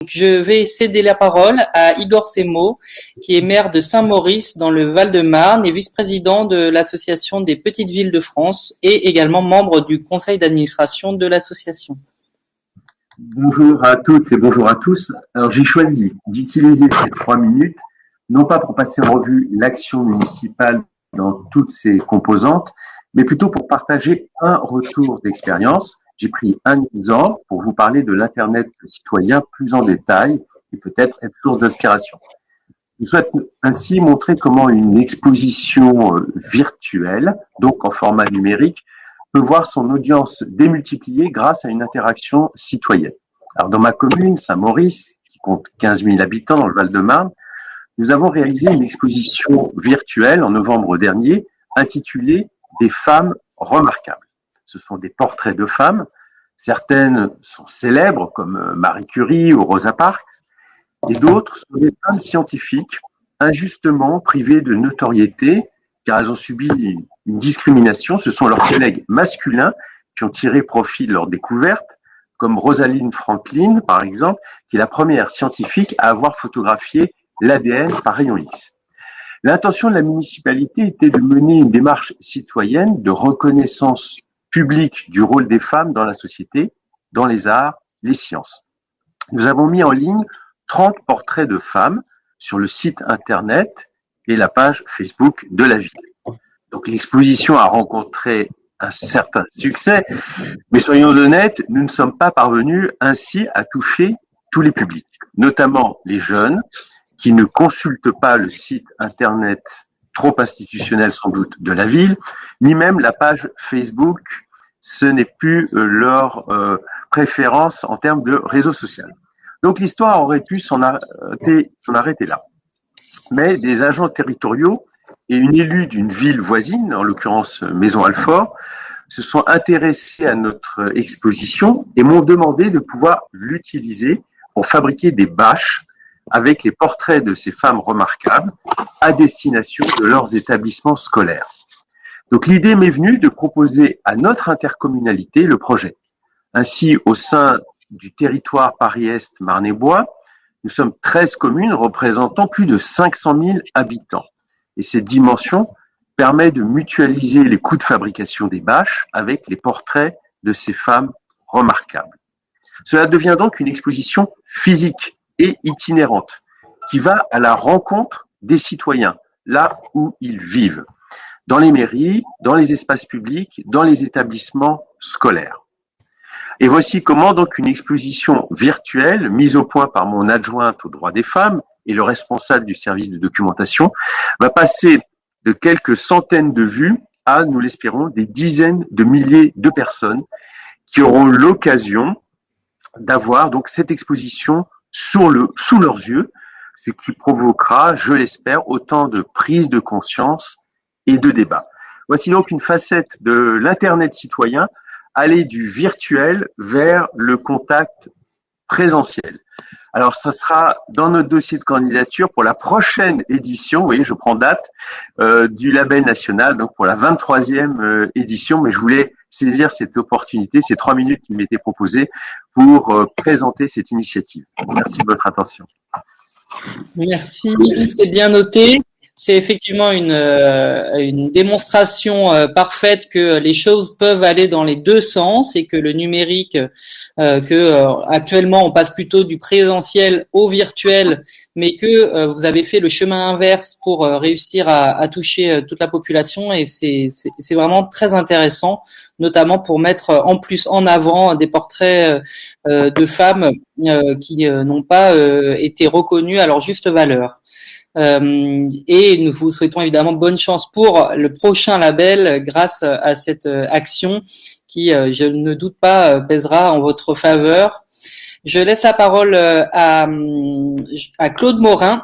Je vais céder la parole à Igor Semo, qui est maire de Saint-Maurice dans le Val-de-Marne et vice-président de l'Association des Petites Villes de France et également membre du conseil d'administration de l'association. Bonjour à toutes et bonjour à tous. Alors j'ai choisi d'utiliser ces 3 minutes, non pas pour passer en revue l'action municipale dans toutes ses composantes, mais plutôt pour partager un retour d'expérience. J'ai pris un exemple pour vous parler de l'Internet citoyen plus en détail et peut-être être source d'inspiration. Je souhaite ainsi montrer comment une exposition virtuelle, donc en format numérique, peut voir son audience démultipliée grâce à une interaction citoyenne. Alors dans ma commune, Saint-Maurice, qui compte 15 000 habitants dans le Val-de-Marne, nous avons réalisé une exposition virtuelle en novembre dernier intitulée « Des femmes remarquables ». Ce sont des portraits de femmes. Certaines sont célèbres comme Marie Curie ou Rosa Parks, et d'autres sont des femmes scientifiques injustement privées de notoriété car elles ont subi une discrimination. Ce sont leurs collègues masculins qui ont tiré profit de leurs découvertes, comme Rosalind Franklin, par exemple, qui est la première scientifique à avoir photographié l'ADN par rayon X. L'intention de la municipalité était de mener une démarche citoyenne de reconnaissance publique du rôle des femmes dans la société, dans les arts, les sciences. Nous avons mis en ligne 30 portraits de femmes sur le site internet et la page Facebook de la ville. Donc l'exposition a rencontré un certain succès, mais soyons honnêtes, nous ne sommes pas parvenus ainsi à toucher tous les publics, notamment les jeunes qui ne consultent pas le site internet trop institutionnel sans doute de la ville, ni même la page Facebook. Ce n'est plus leur préférence en termes de réseau social. Donc l'histoire aurait pu s'en arrêter là. Mais des agents territoriaux et une élue d'une ville voisine, en l'occurrence Maison-Alfort, se sont intéressés à notre exposition et m'ont demandé de pouvoir l'utiliser pour fabriquer des bâches avec les portraits de ces femmes remarquables à destination de leurs établissements scolaires. Donc l'idée m'est venue de proposer à notre intercommunalité le projet. Ainsi, au sein du territoire Paris-Est Marne-et-Bois, nous sommes 13 communes représentant plus de 500 000 habitants. Et cette dimension permet de mutualiser les coûts de fabrication des bâches avec les portraits de ces femmes remarquables. Cela devient donc une exposition physique et itinérante qui va à la rencontre des citoyens, là où ils vivent, dans les mairies, dans les espaces publics, dans les établissements scolaires. Et voici comment donc une exposition virtuelle mise au point par mon adjointe aux droits des femmes et le responsable du service de documentation va passer de quelques centaines de vues à, nous l'espérons, des dizaines de milliers de personnes qui auront l'occasion d'avoir donc cette exposition sous leurs yeux, ce qui provoquera, je l'espère, autant de prise de conscience et de débat. Voici donc une facette de l'Internet citoyen, aller du virtuel vers le contact présentiel. Alors, ça sera dans notre dossier de candidature pour la prochaine édition, vous voyez, je prends date, du label national, donc pour la 23e édition, mais je voulais saisir cette opportunité, ces 3 minutes qui m'étaient proposées pour présenter cette initiative. Merci de votre attention. Merci, c'est bien noté. C'est effectivement une démonstration parfaite que les choses peuvent aller dans les deux sens et que le numérique, actuellement on passe plutôt du présentiel au virtuel, mais que vous avez fait le chemin inverse pour réussir à toucher toute la population et c'est vraiment très intéressant, notamment pour mettre en plus en avant des portraits de femmes qui n'ont pas été reconnues à leur juste valeur. Et nous vous souhaitons évidemment bonne chance pour le prochain label grâce à cette action qui, je ne doute pas, pèsera en votre faveur. Je laisse la parole à Claude Morin,